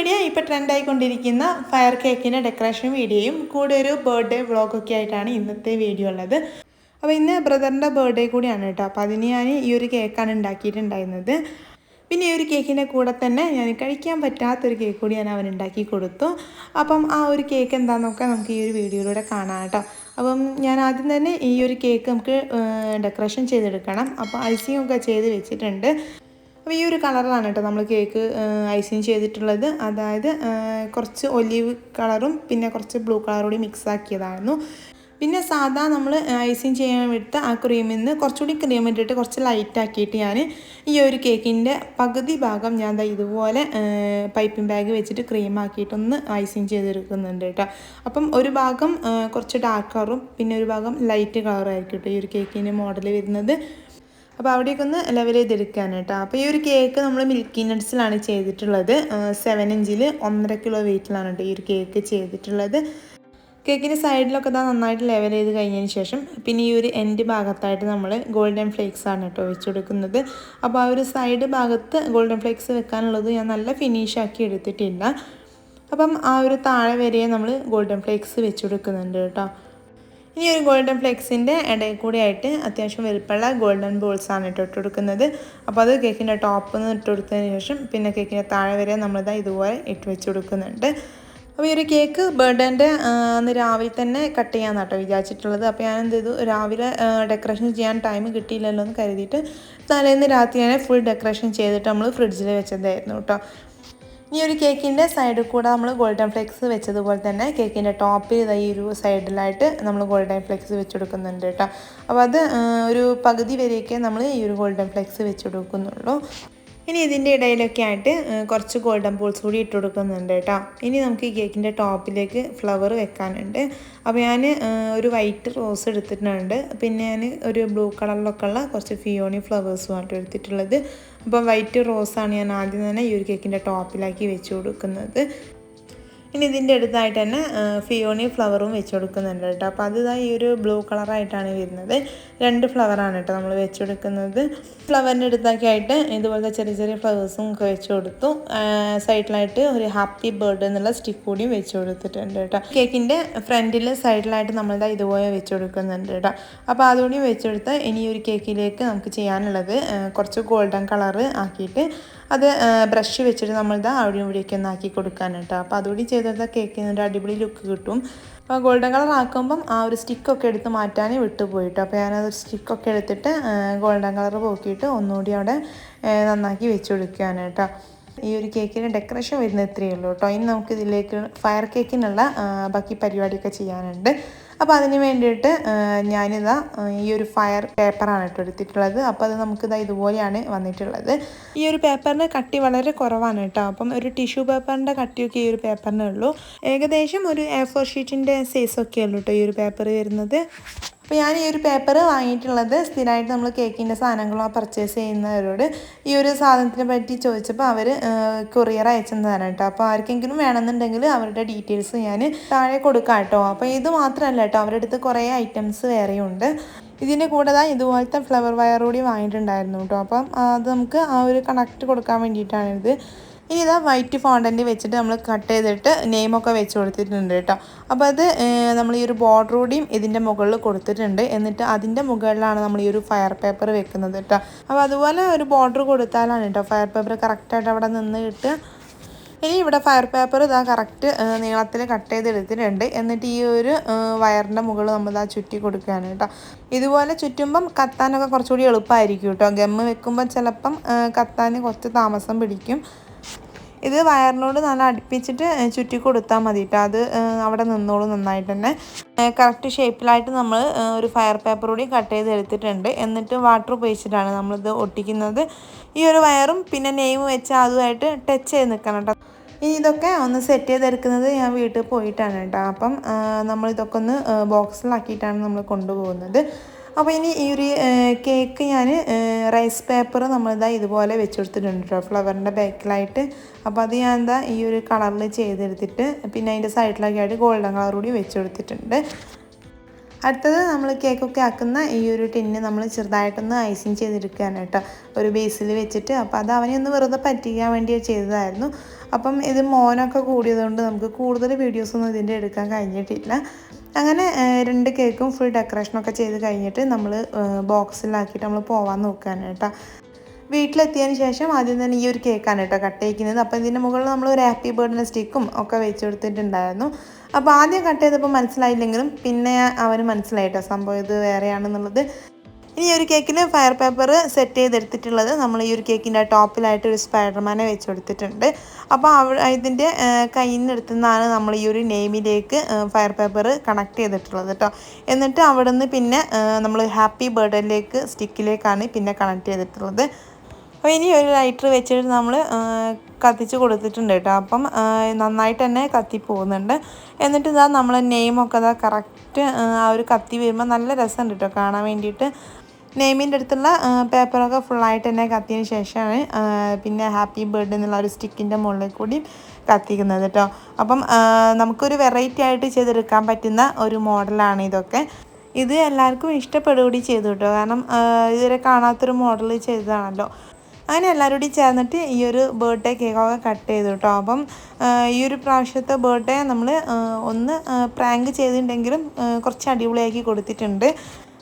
Video ഇപ്പോൾ ട്രെൻഡായിക്കൊണ്ടിരിക്കുന്ന fire കേക്കിൻ്റെ decoration വീഡിയോയും കൂടെ ഒരു ബർത്ത്ഡേ വ്ളോഗൊക്കെ ആയിട്ടാണ് ഇന്നത്തെ വീഡിയോ ഉള്ളത്. അപ്പോൾ ഇന്ന് ബ്രദറിൻ്റെ ബർത്ത്ഡേ കൂടിയാണ് കേട്ടോ. അപ്പോൾ അതിന് ഞാൻ ഈ ഒരു കേക്കാണ് ഉണ്ടാക്കിയിട്ടുണ്ടായിരുന്നത്. പിന്നെ ഈ ഒരു കേക്കിൻ്റെ കൂടെ തന്നെ ഞാൻ കഴിക്കാൻ പറ്റാത്തൊരു കേക്ക് കൂടി ഞാൻ അവൻ ഉണ്ടാക്കി കൊടുത്തു. അപ്പം ആ ഒരു കേക്ക് എന്താണെന്നൊക്കെ നമുക്ക് ഈ ഒരു വീഡിയോയിലൂടെ കാണാം കേട്ടോ. അപ്പം ഞാൻ ആദ്യം തന്നെ ഈ ഒരു കേക്ക് നമുക്ക് ഡെക്കറേഷൻ ചെയ്തെടുക്കണം. അപ്പോൾ ഐസിങ് ഒക്കെ ചെയ്ത് വെച്ചിട്ടുണ്ട്. അപ്പോൾ ഈ ഒരു കളറിലാണ് കേട്ടോ നമ്മൾ കേക്ക് ഐസിങ് ചെയ്തിട്ടുള്ളത്. അതായത് കുറച്ച് ഒലീവ് കളറും പിന്നെ കുറച്ച് ബ്ലൂ കളറും കൂടി മിക്സ് ആക്കിയതായിരുന്നു. പിന്നെ സാധാ നമ്മൾ ഐസിങ് ചെയ്യാൻ വിട്ട് ആ ക്രീമിൽ നിന്ന് കുറച്ചുകൂടി ക്രീം ഇട്ടിട്ട് കുറച്ച് ലൈറ്റ് ആക്കിയിട്ട് ഞാൻ ഈ ഒരു കേക്കിൻ്റെ പകുതി ഭാഗം ഞാൻ ഇതുപോലെ പൈപ്പിംഗ് ബാഗ് വെച്ചിട്ട് ക്രീം ആക്കിയിട്ടൊന്ന് ഐസിങ് ചെയ്തെടുക്കുന്നുണ്ട് കേട്ടോ. അപ്പം ഒരു ഭാഗം കുറച്ച് ഡാർക്ക് കളറും പിന്നെ ഒരു ഭാഗം ലൈറ്റ് കളറായിരിക്കും കേട്ടോ ഈ ഒരു കേക്കിൻ്റെ മോഡൽ വരുന്നത്. അപ്പോൾ അവിടേക്ക് ഒന്ന് ലെവൽ ചെയ്തെടുക്കാൻ കേട്ടോ. അപ്പോൾ ഈ ഒരു കേക്ക് നമ്മൾ മിൽക്കി നട്ട്സിലാണ് ചെയ്തിട്ടുള്ളത്. 7 ഇഞ്ചിൽ 1.5 കിലോ വെയിറ്റിലാണ് കേട്ടോ ഈ ഒരു കേക്ക് ചെയ്തിട്ടുള്ളത്. കേക്കിൻ്റെ സൈഡിലൊക്കെ നന്നായിട്ട് ലെവൽ ചെയ്ത് കഴിഞ്ഞതിന് ശേഷം പിന്നെ ഈ ഒരു എൻഡ് ഭാഗത്തായിട്ട് നമ്മൾ ഗോൾഡൻ ഫ്ലേക്സ് ആണ് കേട്ടോ വെച്ച് കൊടുക്കുന്നത്. അപ്പോൾ ആ ഒരു സൈഡ് ഭാഗത്ത് ഗോൾഡൻ ഫ്ലേക്സ് വെക്കാനുള്ളത് ഞാൻ നല്ല ഫിനിഷ് ആക്കി എടുത്തിട്ടില്ല. അപ്പം ആ ഒരു താഴെ വരെ നമ്മൾ ഗോൾഡൻ ഫ്ലേക്സ് വെച്ച് കൊടുക്കുന്നുണ്ട് കേട്ടോ. ഇനി ഒരു ഗോൾഡൻ ഫ്ലേക്സിൻ്റെ ഇടയിൽ കൂടി ആയിട്ട് അത്യാവശ്യം വലുപ്പമുള്ള ഗോൾഡൻ ബോൾസാണ് ഇട്ട് കൊടുക്കുന്നത്. അപ്പോൾ അത് കേക്കിൻ്റെ ടോപ്പിൽ നിന്ന് ഇട്ട് കൊടുത്തതിന് ശേഷം പിന്നെ കേക്കിൻ്റെ താഴെ വരെ നമ്മളിതാ ഇതുപോലെ ഇട്ട് വെച്ച് കൊടുക്കുന്നുണ്ട്. അപ്പോൾ ഈ ഒരു കേക്ക് ബർത്ത്ഡേൻ്റെ അന്ന് രാവിലെ തന്നെ കട്ട് ചെയ്യാമെന്ന് കേട്ടോ വിചാരിച്ചിട്ടുള്ളത്. അപ്പോൾ ഞാൻ എന്ത് ചെയ്തു, രാവിലെ ഡെക്കറേഷൻ ചെയ്യാൻ ടൈം കിട്ടിയില്ലല്ലോ എന്ന് കരുതിയിട്ട് തലേന്ന് രാത്രി ഞാൻ ഫുൾ ഡെക്കറേഷൻ ചെയ്തിട്ട് നമ്മൾ ഫ്രിഡ്ജിൽ വെച്ചതായിരുന്നു കേട്ടോ. ഈ ഒരു കേക്കിൻ്റെ സൈഡിൽ കൂടെ നമ്മൾ ഗോൾഡൻ ഫ്ലേക്സ് വെച്ചതുപോലെ തന്നെ കേക്കിൻ്റെ ടോപ്പിൽ ഈ ഒരു സൈഡിലായിട്ട് നമ്മൾ ഗോൾഡൻ ഫ്ലേക്സ് വെച്ച് കൊടുക്കുന്നുണ്ട് കേട്ടോ. അപ്പോൾ അത് ഒരു പകുതി വരെയൊക്കെ നമ്മൾ ഈ ഒരു ഗോൾഡൻ ഫ്ലേക്സ് വെച്ച് കൊടുക്കുന്നുള്ളൂ. ഇനി ഇതിൻ്റെ ഇടയിലൊക്കെ ആയിട്ട് കുറച്ച് ഗോൾഡൻ ബോൾസ് കൂടി ഇട്ട് കൊടുക്കുന്നുണ്ട് കേട്ടോ. ഇനി നമുക്ക് ഈ കേക്കിൻ്റെ ടോപ്പിലേക്ക് ഫ്ലവർ വെക്കാനുണ്ട്. അപ്പോൾ ഞാൻ ഒരു വൈറ്റ് റോസ് എടുത്തിട്ടുണ്ട്. പിന്നെ ഞാൻ ഒരു ബ്ലൂ കളറിലൊക്കെ ഉള്ള കുറച്ച് ഫിയോണി ഫ്ലവേഴ്സുമായിട്ട് എടുത്തിട്ടുള്ളത്. അപ്പം വൈറ്റ് റോസാണ് ഞാൻ ആദ്യം തന്നെ ഈ ഒരു കേക്കിൻ്റെ ടോപ്പിലാക്കി വെച്ച് കൊടുക്കുന്നത്. ഇനി ഇതിൻ്റെ അടുത്തായിട്ട് തന്നെ ഫിയോണി ഫ്ലവറും വെച്ച് കൊടുക്കുന്നുണ്ട് കേട്ടോ. അപ്പോൾ അത് ഈ ഒരു ബ്ലൂ കളറായിട്ടാണ് വരുന്നത്. 2 ഫ്ലവറാണ് കേട്ടോ നമ്മൾ വെച്ച് കൊടുക്കുന്നത്. ഫ്ലവറിൻ്റെ അടുത്തൊക്കെ ആയിട്ട് ഇതുപോലത്തെ ചെറിയ ചെറിയ ഫ്ലവേഴ്സും ഒക്കെ വെച്ച് കൊടുത്തു. സൈഡിലായിട്ട് ഒരു ഹാപ്പി ബർത്ത്ഡേ എന്നുള്ള സ്റ്റിക്ക് കൂടിയും വെച്ച് കൊടുത്തിട്ടുണ്ട് കേട്ടോ. കേക്കിൻ്റെ ഫ്രണ്ടിൽ സൈഡിലായിട്ട് നമ്മളിതാ ഇതുപോലെ വെച്ച് കൊടുക്കുന്നുണ്ട് കേട്ടോ. അപ്പോൾ അതുകൂടി വെച്ച് കൊടുത്ത് ഇനി ഒരു കേക്കിലേക്ക് നമുക്ക് ചെയ്യാനുള്ളത് കുറച്ച് ഗോൾഡൻ കളറ് ആക്കിയിട്ട് അത് ബ്രഷ് വെച്ചിട്ട് നമ്മളിതാ അവിടെയും ഇവിടെയൊക്കെ ഒന്ന് ആക്കി കൊടുക്കാൻ കേട്ടോ. അപ്പോൾ അതുകൂടി ചെയ്തെടുത്താൽ കേക്കിന് ഒരു അടിപൊളി ലുക്ക് കിട്ടും. അപ്പോൾ ഗോൾഡൻ കളർ ആക്കുമ്പം ആ ഒരു സ്റ്റിക്കൊക്കെ എടുത്ത് മാറ്റാൻ വിട്ടുപോയിട്ടോ. അപ്പോൾ ഞാനത് സ്റ്റിക്കൊക്കെ എടുത്തിട്ട് ഗോൾഡൻ കളർ പോക്കിയിട്ട് ഒന്നുകൂടി അവിടെ നന്നാക്കി വെച്ച് കൊടുക്കുകയാണ് കേട്ടോ. ഈ ഒരു കേക്കിന് ഡെക്കറേഷൻ വരുന്നത് ഇത്രയേ ഉള്ളൂ കേട്ടോ. ഇനി നമുക്ക് ഇതിലേക്ക് ഫയർ കേക്കിനുള്ള ബാക്കി പരിപാടിയൊക്കെ ചെയ്യാനുണ്ട്. അപ്പോൾ അതിന് വേണ്ടിയിട്ട് ഞാനിതാ ഈ ഒരു ഫയർ പേപ്പറാണ് കേട്ടോ എടുത്തിട്ടുള്ളത്. അപ്പോൾ അത് നമുക്കിതാ ഇതുപോലെയാണ് വന്നിട്ടുള്ളത്. ഈ ഒരു പേപ്പറിന് കട്ടി വളരെ കുറവാണ് കേട്ടോ. അപ്പം ഒരു ടിഷ്യൂ പേപ്പറിൻ്റെ കട്ടിയൊക്കെ ഈ ഒരു പേപ്പറിനേ ഉള്ളൂ. ഏകദേശം ഒരു A4 ഷീറ്റിൻ്റെ സൈസൊക്കെ ഉള്ളൂ കേട്ടോ ഈ ഒരു പേപ്പർ വരുന്നത്. അപ്പോൾ ഞാൻ ഈ ഒരു പേപ്പർ വാങ്ങിയിട്ടുള്ളത് സ്ഥിരമായിട്ട് നമ്മൾ കേക്കിൻ്റെ സാധനങ്ങളോ പർച്ചേസ് ചെയ്യുന്നവരോട് ഈ ഒരു സാധനത്തിനെ പറ്റി ചോദിച്ചപ്പോൾ അവർ കൊറിയർ അയച്ചെന്നതാണ് കേട്ടോ. അപ്പോൾ ആർക്കെങ്കിലും വേണമെന്നുണ്ടെങ്കിൽ അവരുടെ ഡീറ്റെയിൽസ് ഞാൻ താഴെ കൊടുക്കാം കേട്ടോ. അപ്പോൾ ഇത് മാത്രമല്ല കേട്ടോ, അവരുടെ അടുത്ത് കുറേ ഐറ്റംസ് വേറെയുണ്ട്. ഇതിൻ്റെ കൂടെ ഇതുപോലത്തെ ഫ്ലവർ വയർ കൂടി വാങ്ങിയിട്ടുണ്ടായിരുന്നു കേട്ടോ. അപ്പം അത് നമുക്ക് ആ ഒരു കണക്ട് കൊടുക്കാൻ വേണ്ടിയിട്ടാണിത്. ഇനി ഇതാ വൈറ്റ് ഫോണ്ടൻ്റ് വെച്ചിട്ട് നമ്മൾ കട്ട് ചെയ്തിട്ട് നെയിമൊക്കെ വെച്ച് കൊടുത്തിട്ടുണ്ട് കേട്ടോ. അപ്പോൾ അത് നമ്മൾ ഈ ഒരു ബോർഡർ കൂടിയും ഇതിൻ്റെ മുകളിൽ കൊടുത്തിട്ടുണ്ട്. എന്നിട്ട് അതിൻ്റെ മുകളിലാണ് നമ്മൾ ഈ ഒരു ഫയർ പേപ്പർ വെക്കുന്നത് കേട്ടോ. അപ്പോൾ അതുപോലെ ഒരു ബോർഡർ കൊടുത്താലാണ് കേട്ടോ ഫയർ പേപ്പർ കറക്റ്റായിട്ട് അവിടെ നിന്ന് കിട്ടുക. ഇനി ഇവിടെ ഫയർ പേപ്പർ ഇതാ കറക്റ്റ് നീളത്തിൽ കട്ട് ചെയ്തെടുത്തിട്ടുണ്ട്. എന്നിട്ട് ഈ ഒരു വയറിൻ്റെ മുകളിൽ നമ്മൾ ഇതാ ചുറ്റി കൊടുക്കുകയാണ് കേട്ടോ. ഇതുപോലെ ചുറ്റുമ്പം കത്താനൊക്കെ കുറച്ചുകൂടി എളുപ്പമായിരിക്കും കേട്ടോ. ഗമ്മ് വെക്കുമ്പോൾ ചിലപ്പം കത്താൻ കുറച്ച് താമസം പിടിക്കും. ഇത് വയറിനോട് നല്ല അടുപ്പിച്ചിട്ട് ചുറ്റി കൊടുത്താൽ മതി കേട്ടോ. അത് അവിടെ നിന്നോളും നന്നായിട്ട് തന്നെ. കറക്റ്റ് ഷേപ്പിലായിട്ട് നമ്മൾ ഒരു ഫയർ പേപ്പർ കൂടി കട്ട് ചെയ്ത് എടുത്തിട്ടുണ്ട്. എന്നിട്ട് വാട്ടർ ഉപയോഗിച്ചിട്ടാണ് നമ്മളിത് ഒട്ടിക്കുന്നത്. ഈ ഒരു വയറും പിന്നെ നെയിം വെച്ച് അതുമായിട്ട് ടച്ച് ചെയ്ത് നിൽക്കണം കേട്ടോ. ഇനി ഇതൊക്കെ ഒന്ന് സെറ്റ് ചെയ്തെടുക്കുന്നത് ഞാൻ വീട്ടിൽ പോയിട്ടാണ് കേട്ടോ. അപ്പം നമ്മളിതൊക്കെ ഒന്ന് ബോക്സിലാക്കിയിട്ടാണ് നമ്മൾ കൊണ്ടുപോകുന്നത്. അപ്പോൾ ഇനി ഈ ഒരു കേക്ക് ഞാൻ റൈസ് പേപ്പർ നമ്മളിതാ ഇതുപോലെ വെച്ച് കൊടുത്തിട്ടുണ്ട് കേട്ടോ ഫ്ലവറിൻ്റെ ബാക്കിലായിട്ട്. അപ്പോൾ അത് ഞാൻ എന്താ ഈ ഒരു കളറിൽ ചെയ്തെടുത്തിട്ട് പിന്നെ അതിൻ്റെ സൈഡിലൊക്കെ ആയിട്ട് ഗോൾഡൻ കളർ കൂടി വെച്ച് കൊടുത്തിട്ടുണ്ട്. അടുത്തത് നമ്മൾ കേക്കൊക്കെ ആക്കുന്ന ഈ ഒരു ടിന്ന് നമ്മൾ ചെറുതായിട്ടൊന്ന് ഐസിങ് ചെയ്തെടുക്കുകയാണ് കേട്ടോ, ഒരു ബേസിൽ വെച്ചിട്ട്. അപ്പോൾ അത് അവനെ ഒന്ന് വെറുതെ പറ്റിക്കാൻ വേണ്ടി ചെയ്തതായിരുന്നു. അപ്പം ഇത് മോനൊക്കെ കൂടിയതുകൊണ്ട് നമുക്ക് കൂടുതൽ വീഡിയോസൊന്നും ഇതിൻ്റെ എടുക്കാൻ കഴിഞ്ഞിട്ടില്ല. അങ്ങനെ 2 കേക്കും ഫുൾ ഡെക്കറേഷനൊക്കെ ചെയ്ത് കഴിഞ്ഞിട്ട് നമ്മൾ ബോക്സിലാക്കിയിട്ട് നമ്മൾ പോകാൻ നോക്കുകയാണ് കേട്ടോ. വീട്ടിലെത്തിയതിന് ശേഷം ആദ്യം തന്നെ ഈ ഒരു കേക്കാണ് കേട്ടോ കട്ട് ചെയ്യിക്കുന്നത്. അപ്പോൾ ഇതിൻ്റെ മുകളിൽ നമ്മൾ ഒരു ഹാപ്പി ബർത്ത്ഡേ സ്റ്റിക്കും ഒക്കെ വെച്ച് കൊടുത്തിട്ടുണ്ടായിരുന്നു. അപ്പോൾ ആദ്യം കട്ട് ചെയ്തപ്പോൾ മനസ്സിലായില്ലെങ്കിലും പിന്നെ അവന് മനസ്സിലായി കേട്ടോ സംഭവം ഇത് വേറെയാണെന്നുള്ളത്. ഇനി ഒരു കേക്കിൽ ഫയർ പേപ്പർ സെറ്റ് ചെയ്തെടുത്തിട്ടുള്ളത് നമ്മൾ ഈ ഒരു കേക്കിൻ്റെ ടോപ്പിലായിട്ട് ഒരു സ്പൈഡർമാനെ വെച്ച് കൊടുത്തിട്ടുണ്ട്. അപ്പോൾ ഇതിൻ്റെ കയ്യിൽ നിന്ന് എടുത്തുനിന്നാണ് നമ്മൾ ഈ ഒരു നെയിമിലേക്ക് ഫയർ പേപ്പർ കണക്ട് ചെയ്തിട്ടുള്ളത് കേട്ടോ. എന്നിട്ട് അവിടെ നിന്ന് പിന്നെ നമ്മൾ ഹാപ്പി ബർത്ത്ഡേയിലേക്ക് സ്റ്റിക്കിലേക്കാണ് പിന്നെ കണക്ട് ചെയ്തിട്ടുള്ളത്. അപ്പോൾ ഇനി ഒരു ലൈറ്റർ വെച്ചിട്ട് നമ്മൾ കത്തിച്ച് കൊടുത്തിട്ടുണ്ട് കേട്ടോ. അപ്പം നന്നായിട്ട് തന്നെ കത്തി പോകുന്നുണ്ട്. എന്നിട്ട് ഇതാ നമ്മൾ നെയിമൊക്കെ ഇതാ കറക്റ്റ് ആ ഒരു കത്തി വരുമ്പോൾ നല്ല രസമുണ്ട് കേട്ടോ കാണാൻ വേണ്ടിയിട്ട്. നെയിമിൻ്റെ അടുത്തുള്ള പേപ്പറൊക്കെ ഫുള്ളായിട്ട് തന്നെ കത്തിയതിന് ശേഷമാണ് പിന്നെ ഹാപ്പി ബർത്ത്ഡേ എന്നുള്ള ഒരു സ്റ്റിക്കിൻ്റെ മുകളിൽ കൂടി കത്തിക്കുന്നത് കേട്ടോ. അപ്പം നമുക്കൊരു വെറൈറ്റി ആയിട്ട് ചെയ്തെടുക്കാൻ പറ്റുന്ന ഒരു മോഡലാണ് ഇതൊക്കെ. ഇത് എല്ലാവർക്കും ഇഷ്ടപ്പെടുകയും ചെയ്തു കേട്ടോ, കാരണം ഇതുവരെ കാണാത്തൊരു മോഡൽ ചെയ്തതാണല്ലോ. അങ്ങനെ എല്ലാവരോടും ചേർന്നിട്ട് ഈ ഒരു ബർത്ത്ഡേ കേക്കൊക്കെ കട്ട് ചെയ്തു കേട്ടോ. അപ്പം ഈ ഒരു പ്രാവശ്യത്തെ ബർത്ത്ഡേ നമ്മൾ ഒന്ന് പ്രാങ്ക് ചെയ്തിട്ടുണ്ടെങ്കിലും കുറച്ച് അടിപൊളിയാക്കി കൊടുത്തിട്ടുണ്ട്.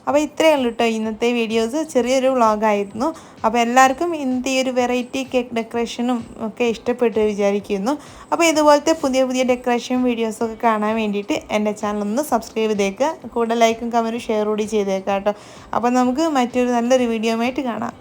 അപ്പോൾ ഇത്രയേ ഉള്ളൂ കേട്ടോ ഇന്നത്തെ വീഡിയോസ്. ചെറിയൊരു വ്ളോഗായിരുന്നു. അപ്പോൾ എല്ലാവർക്കും ഇന്നത്തെ ഈ ഒരു വെറൈറ്റി കേക്ക് ഡെക്കറേഷനും ഒക്കെ ഇഷ്ടപ്പെട്ടു വിചാരിക്കുന്നു. അപ്പോൾ ഇതുപോലത്തെ പുതിയ പുതിയ ഡെക്കറേഷൻ വീഡിയോസൊക്കെ കാണാൻ വേണ്ടിയിട്ട് എൻ്റെ ചാനലൊന്ന് സബ്സ്ക്രൈബ് ചെയ്തേക്കുക. കൂടെ ലൈക്കും കമൻറ്റും ഷെയർ കൂടി ചെയ്തേക്കാം കേട്ടോ. അപ്പോൾ നമുക്ക് മറ്റൊരു നല്ലൊരു വീഡിയോ ആയിട്ട് കാണാം.